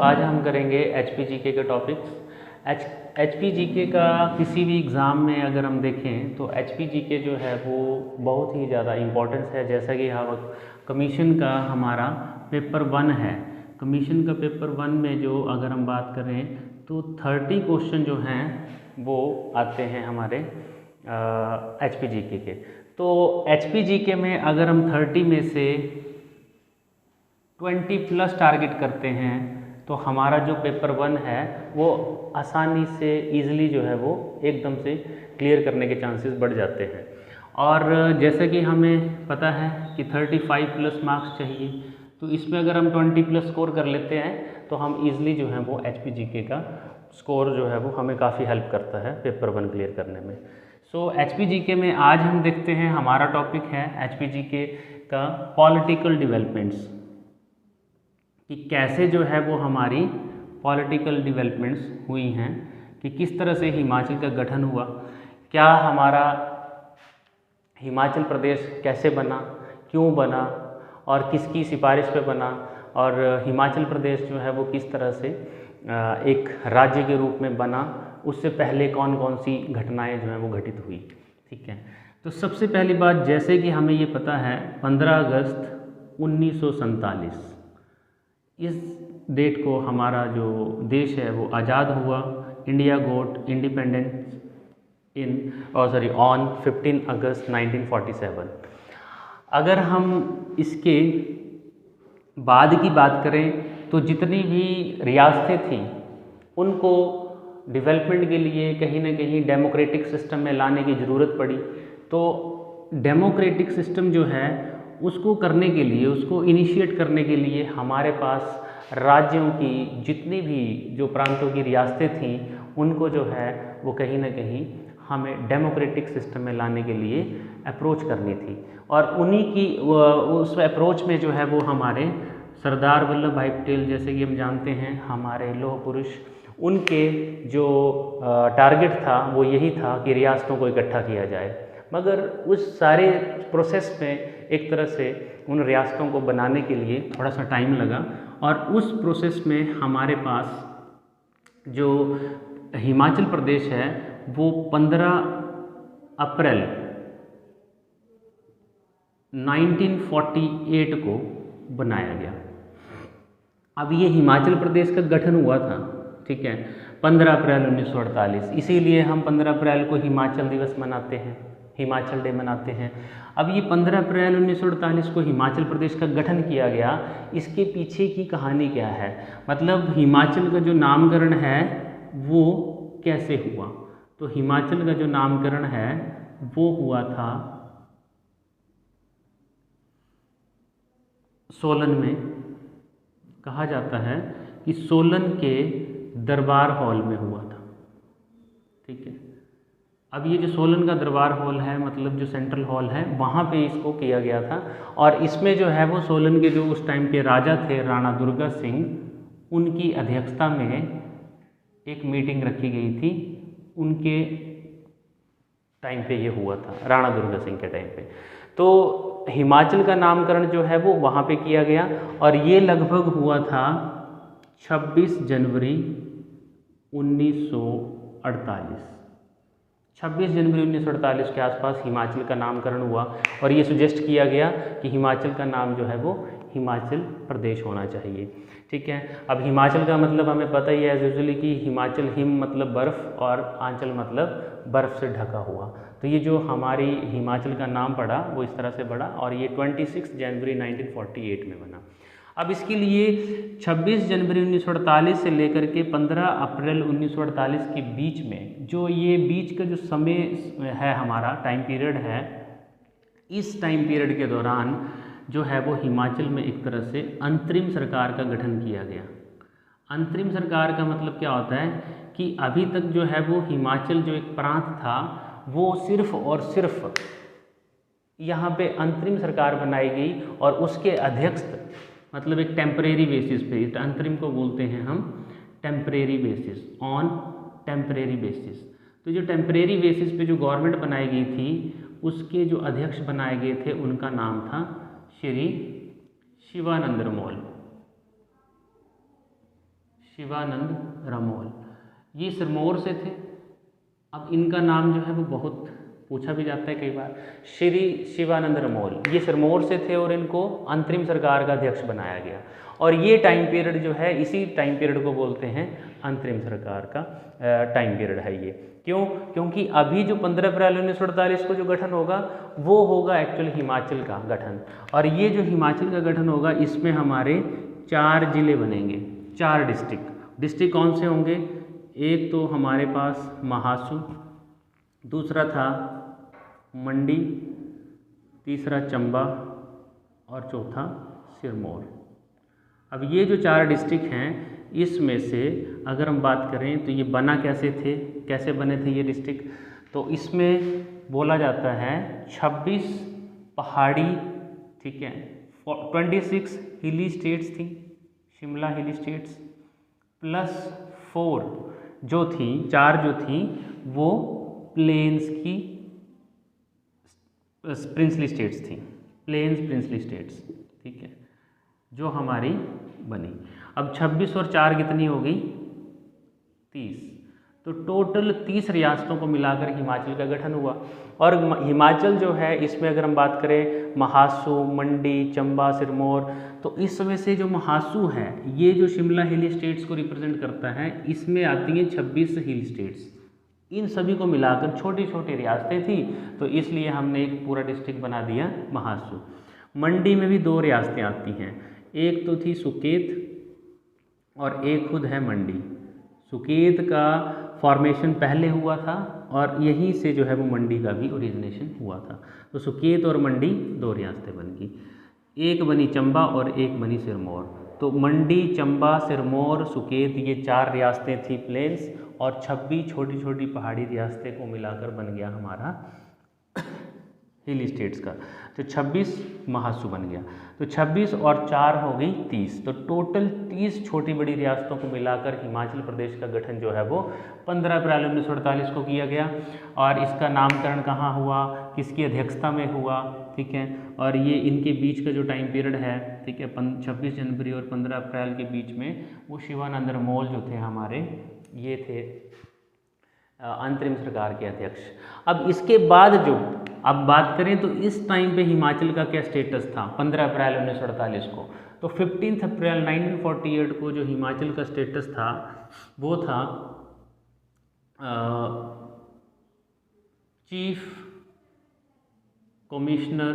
आज हम करेंगे एचपीजीके के टॉपिक्स। एचपीजीके का किसी भी एग्ज़ाम में अगर हम देखें तो एचपीजीके जो है वो बहुत ही ज़्यादा इम्पोर्टेंस है। जैसा कि हम कमीशन का हमारा पेपर 1 है, कमीशन का पेपर 1 में जो अगर हम बात करें तो 30 क्वेश्चन जो हैं वो आते हैं हमारे एचपीजीके के। तो एचपीजीके में अगर हम 30 में से 20+ टारगेट करते हैं तो हमारा जो पेपर 1 है वो आसानी से ईज़िली जो है वो एकदम से क्लियर करने के चांसेस बढ़ जाते हैं। और जैसे कि हमें पता है कि 35+ मार्क्स चाहिए, तो इसमें अगर हम 20+ स्कोर कर लेते हैं तो हम ईज़िली जो है वो एचपीजीके का स्कोर जो है वो हमें काफ़ी हेल्प करता है पेपर 1 क्लियर करने में। सो एचपीजीके में आज हम देखते हैं, हमारा टॉपिक है एचपीजीके का पॉलिटिकल डेवलपमेंट्स, कि कैसे जो है वो हमारी पॉलिटिकल डेवलपमेंट्स हुई हैं, कि किस तरह से हिमाचल का गठन हुआ, क्या हमारा हिमाचल प्रदेश कैसे बना, क्यों बना और किसकी सिफारिश पे बना, और हिमाचल प्रदेश जो है वो किस तरह से एक राज्य के रूप में बना, उससे पहले कौन कौन सी घटनाएं जो हैं वो घटित हुई। ठीक है, तो सबसे पहली बात, जैसे कि हमें ये पता है 15 अगस्त 1947 इस डेट को हमारा जो देश है वो आज़ाद हुआ। इंडिया गोट इंडिपेंडेंस ऑन 15 अगस्त 1947। अगर हम इसके बाद की बात करें तो जितनी भी रियासतें थीं उनको डेवलपमेंट के लिए कहीं ना कहीं डेमोक्रेटिक सिस्टम में लाने की ज़रूरत पड़ी। तो डेमोक्रेटिक सिस्टम जो है उसको करने के लिए, उसको इनिशिएट करने के लिए हमारे पास राज्यों की जितनी भी जो प्रांतों की रियासतें थीं उनको जो है वो कहीं ना कहीं हमें डेमोक्रेटिक सिस्टम में लाने के लिए अप्रोच करनी थी। और उन्हीं की उस अप्रोच में जो है वो हमारे सरदार वल्लभ भाई पटेल, जैसे कि हम जानते हैं हमारे लौह पुरुष, उनके जो टारगेट था वो यही था कि रियासतों को इकट्ठा किया जाए। मगर उस सारे प्रोसेस में एक तरह से उन रियासतों को बनाने के लिए थोड़ा सा टाइम लगा, और उस प्रोसेस में हमारे पास जो हिमाचल प्रदेश है वो 15 अप्रैल 1948 को बनाया गया। अब ये हिमाचल प्रदेश का गठन हुआ था, ठीक है, 15 अप्रैल 1948, इसीलिए हम 15 अप्रैल को हिमाचल दिवस मनाते हैं, हिमाचल डे मनाते हैं। अब ये 15 अप्रैल 1948 को हिमाचल प्रदेश का गठन किया गया, इसके पीछे की कहानी क्या है, मतलब हिमाचल का जो नामकरण है वो कैसे हुआ। तो हिमाचल का जो नामकरण है वो हुआ था सोलन में। कहा जाता है कि सोलन के दरबार हॉल में हुआ था। ठीक है, अब ये जो सोलन का दरबार हॉल है, मतलब जो सेंट्रल हॉल है, वहाँ पे इसको किया गया था। और इसमें जो है वो सोलन के जो उस टाइम के राजा थे राणा दुर्गा सिंह, उनकी अध्यक्षता में एक मीटिंग रखी गई थी। उनके टाइम पे ये हुआ था, राणा दुर्गा सिंह के टाइम पे। तो हिमाचल का नामकरण जो है वो वहाँ पे किया गया, और ये लगभग हुआ था 26 जनवरी 1948। 26 जनवरी 1948 के आसपास हिमाचल का नामकरण हुआ, और ये सुजेस्ट किया गया कि हिमाचल का नाम जो है वो हिमाचल प्रदेश होना चाहिए। ठीक है, अब हिमाचल का मतलब हमें पता ही है एज यूजुअली कि हिमाचल हिम मतलब बर्फ़ और आंचल मतलब बर्फ़ से ढका हुआ। तो ये जो हमारी हिमाचल का नाम पड़ा वो इस तरह से पड़ा, और ये 26 जनवरी 1948 में बना। अब इसके लिए 26 जनवरी 1948 से लेकर के 15 अप्रैल 1948 के बीच में जो ये बीच का जो समय है, हमारा टाइम पीरियड है, इस टाइम पीरियड के दौरान जो है वो हिमाचल में एक तरह से अंतरिम सरकार का गठन किया गया। अंतरिम सरकार का मतलब क्या होता है कि अभी तक जो है वो हिमाचल जो एक प्रांत था वो सिर्फ और सिर्फ यहाँ पे अंतरिम सरकार बनाई गई, और उसके अध्यक्ष मतलब एक टेम्परेरी बेसिस पे, अंतरिम को बोलते हैं हम temporary basis, on temporary basis. तो जो टेम्परेरी बेसिस पे जो गवर्नमेंट बनाई गई थी उसके जो अध्यक्ष बनाए गए थे उनका नाम था श्री शिवानंद मौल। शिवानंद रमोल, ये सिरमौर से थे। अब इनका नाम जो है वो बहुत पूछा भी जाता है कई बार, श्री शिवानंद रमोल, ये सिरमौर से थे और इनको अंतरिम सरकार का अध्यक्ष बनाया गया। और ये टाइम पीरियड जो है, इसी टाइम पीरियड को बोलते हैं अंतरिम सरकार का टाइम पीरियड है ये। क्यों? क्योंकि अभी जो 15 अप्रैल 1948 को जो गठन होगा वो होगा एक्चुअली हिमाचल का गठन। और ये जो हिमाचल का गठन होगा इसमें हमारे 4 जिले बनेंगे, 4 डिस्ट्रिक्ट कौन से होंगे? एक तो हमारे पास महासू, दूसरा था मंडी, तीसरा चंबा और चौथा सिरमौर। अब ये जो 4 डिस्ट्रिक्ट हैं इसमें से अगर हम बात करें तो ये बना कैसे बने थे ये डिस्ट्रिक्ट? तो इसमें बोला जाता है 26 पहाड़ी, ठीक है, 26 हिली स्टेट्स थी, शिमला हिली स्टेट्स, प्लस 4 जो थी, 4 जो थी वो प्लेन्स की प्रिंसली स्टेट्स थी, प्लेन्स प्रिंसली स्टेट्स, ठीक है, जो हमारी बनी। अब 26 और 4 कितनी हो गई? 30। तो टोटल 30 रियासतों को मिलाकर हिमाचल का गठन हुआ। और हिमाचल जो है इसमें अगर हम बात करें महासू, मंडी, चंबा, सिरमौर, तो इस समय से जो महासू है ये जो शिमला हिल स्टेट्स को रिप्रेजेंट करता है, इसमें आती हैं 26 हिल स्टेट्स। इन सभी को मिलाकर छोटी छोटी रियासतें थी, तो इसलिए हमने एक पूरा डिस्ट्रिक्ट बना दिया महासू। मंडी में भी 2 रियासतें आती हैं, एक तो थी सुकेत और एक खुद है मंडी। सुकेत का फॉर्मेशन पहले हुआ था और यहीं से जो है वो मंडी का भी ओरिजिनेशन हुआ था। तो सुकेत और मंडी 2 रियासतें बन गई, एक बनी चंबा और एक बनी सिरमौर। तो मंडी, चंबा, सिरमौर, सुकेत, ये 4 रियासतें थी प्लेन्स, और 26 छोटी छोटी पहाड़ी रियासतें को मिलाकर बन गया हमारा हिल स्टेट्स का। तो 26 महासू बन गया। तो 26 और 4 हो गई 30। तो टोटल 30 छोटी बड़ी रियासतों को मिलाकर हिमाचल प्रदेश का गठन जो है वो 15 अप्रैल 1948 को किया गया। और इसका नामकरण कहाँ हुआ, किसकी अध्यक्षता में हुआ, ठीक है। और ये इनके बीच का जो टाइम पीरियड है, ठीक है, 26 जनवरी और 15 अप्रैल के बीच में वो शिवानंद रमोल जो थे हमारे, ये थे अंतरिम सरकार के अध्यक्ष। अब इसके बाद जो अब बात करें तो इस टाइम पे हिमाचल का क्या स्टेटस था 15 अप्रैल 1948 को? तो 15 अप्रैल 1948 को जो हिमाचल का स्टेटस था वो था चीफ कमिश्नर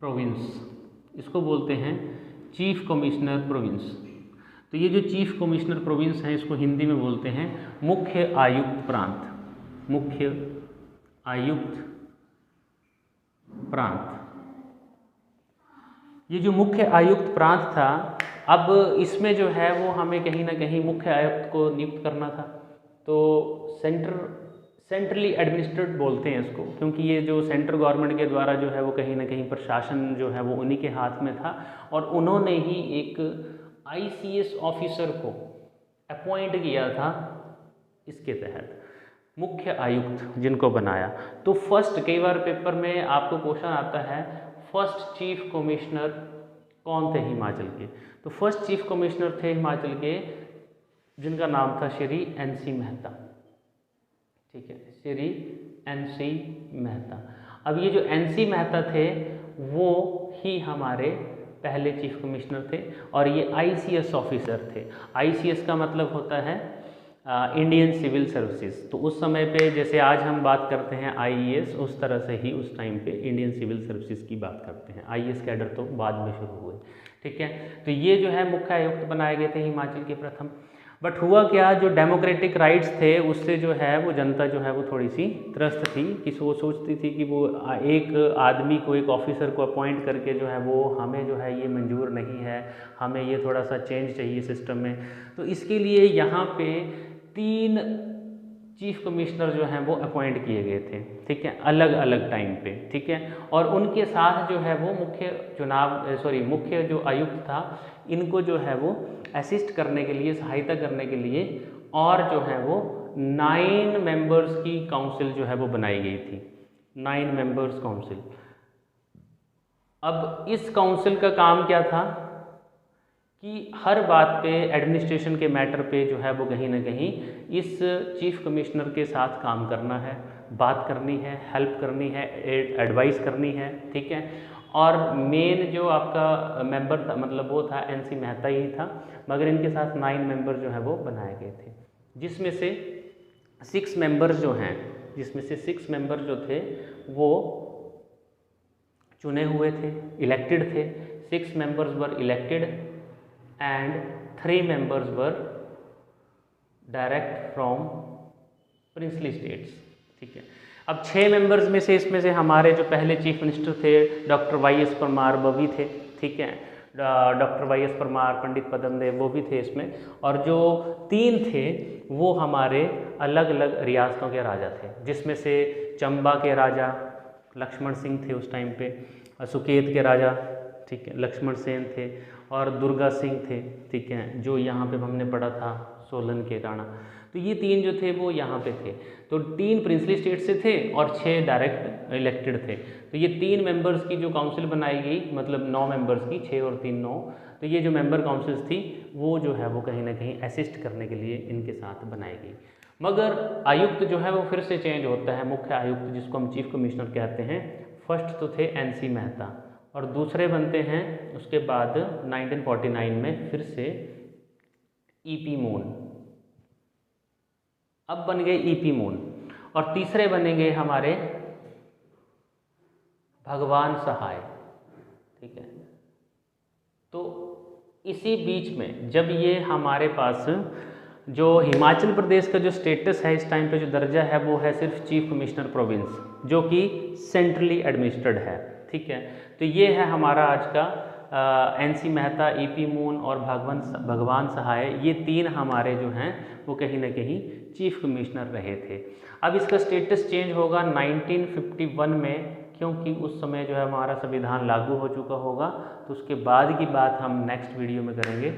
प्रोविंस, इसको बोलते हैं चीफ कमिश्नर प्रोविंस। तो ये जो चीफ कमिश्नर प्रोविंस है इसको हिंदी में बोलते हैं मुख्य आयुक्त प्रांत, मुख्य आयुक्त प्रांत। ये जो मुख्य आयुक्त प्रांत था, अब इसमें जो है वो हमें कहीं ना कहीं मुख्य आयुक्त को नियुक्त करना था। तो सेंट्रली एडमिनिस्ट्रेट बोलते हैं इसको, क्योंकि ये जो सेंट्रल गवर्नमेंट के द्वारा जो है वो कहीं ना कहीं प्रशासन जो है वो उन्हीं के हाथ में था। और उन्होंने ही एक ICS ऑफिसर को अपॉइंट किया था इसके तहत, मुख्य आयुक्त जिनको बनाया। तो फर्स्ट, कई बार पेपर में आपको क्वेश्चन आता है फर्स्ट चीफ कमिश्नर कौन थे हिमाचल के? तो फर्स्ट चीफ कमिश्नर थे हिमाचल के जिनका नाम था श्री NC मेहता, ठीक है, श्री NC मेहता। अब ये जो NC मेहता थे वो ही हमारे पहले चीफ कमिश्नर थे और ये ICS ऑफिसर थे। ICS का मतलब होता है इंडियन सिविल सर्विसेज। तो उस समय पे जैसे आज हम बात करते हैं IAS, उस तरह से ही उस टाइम पे इंडियन सिविल सर्विसेज की बात करते हैं। IAS कैडर तो बाद में शुरू हुए, ठीक है। तो ये जो है मुख्य आयुक्त बनाए गए थे हिमाचल के प्रथम। बट हुआ क्या, जो डेमोक्रेटिक राइट्स थे उससे जो है वो जनता जो है वो थोड़ी सी त्रस्त थी कि वो सोचती थी कि वो एक आदमी को, एक ऑफिसर को अपॉइंट करके जो है वो हमें जो है ये मंजूर नहीं है, हमें ये थोड़ा सा चेंज चाहिए सिस्टम में। तो इसके लिए यहाँ पे 3 चीफ कमिश्नर जो हैं वो अपॉइंट किए गए थे, ठीक है, अलग अलग टाइम पे, ठीक है। और उनके साथ जो है वो मुख्य जो आयुक्त था, इनको जो है वो असिस्ट करने के लिए, सहायता करने के लिए और जो है वो 9 मेंबर्स की काउंसिल जो है वो बनाई गई थी, 9 मेंबर्स काउंसिल। अब इस काउंसिल का काम क्या था कि हर बात पे एडमिनिस्ट्रेशन के मैटर पे जो है वो कहीं ना कहीं इस चीफ कमिश्नर के साथ काम करना है, बात करनी है, हेल्प करनी है, एडवाइस करनी है, ठीक है। और मेन जो आपका मेंबर था मतलब वो था एनसी मेहता ही था, मगर इनके साथ 9 मेंबर जो है वो बनाए गए थे, जिसमें से 6 मेंबर्स जो हैं, जिसमें से 6 मेंबर जो थे वो चुने हुए थे, इलेक्टेड थे। 6 members were elected and 3 members were direct from princely states, ठीक है। अब 6 मेंबर्स में से इसमें से हमारे जो पहले चीफ मिनिस्टर थे डॉक्टर वाई.एस. परमार वो भी थे, ठीक है। डॉक्टर वाई.एस. परमार, पंडित पद्मदेव वो भी थे इसमें, और जो 3 थे वो हमारे अलग अलग रियासतों के राजा थे, जिसमें से चंबा के राजा लक्ष्मण सिंह थे उस टाइम पे, सुकेत के राजा, ठीक है, लक्ष्मण सेन थे, और दुर्गा सिंह थे, ठीक है, जो यहाँ पे हमने पढ़ा था सोलन के राणा। तो ये 3 जो थे वो यहाँ पे थे। तो 3 प्रिंसली स्टेट से थे और 6 डायरेक्ट इलेक्टेड थे। तो ये 3 मेंबर्स की जो काउंसिल बनाई गई, मतलब 9 मेंबर्स की, 6 और 3 9, तो ये जो मेंबर काउंसिल्स थी वो जो है वो कहीं ना कहीं असिस्ट करने के लिए इनके साथ बनाई गई। मगर आयुक्त जो है वो फिर से चेंज होता है, मुख्य आयुक्त जिसको हम चीफ कमिश्नर कहते हैं। फर्स्ट तो थे एनसी मेहता और दूसरे बनते हैं उसके बाद 1949 में फिर से ईपी मून, अब बन गए ईपी मून, और तीसरे बनेंगे हमारे भगवान सहाय, ठीक है। तो इसी बीच में जब ये हमारे पास जो हिमाचल प्रदेश का जो स्टेटस है इस टाइम पे, जो दर्जा है वो है सिर्फ चीफ कमिश्नर प्रोविंस, जो कि सेंट्रली एडमिनिस्ट्रेड है, ठीक है। तो ये है हमारा आज का एनसी मेहता, ईपी मून और भगवान सहाय, ये 3 हमारे जो हैं वो कहीं ना कहीं चीफ कमिश्नर रहे थे। अब इसका स्टेटस चेंज होगा 1951 में, क्योंकि उस समय जो है हमारा संविधान लागू हो चुका होगा। तो उसके बाद की बात हम नेक्स्ट वीडियो में करेंगे।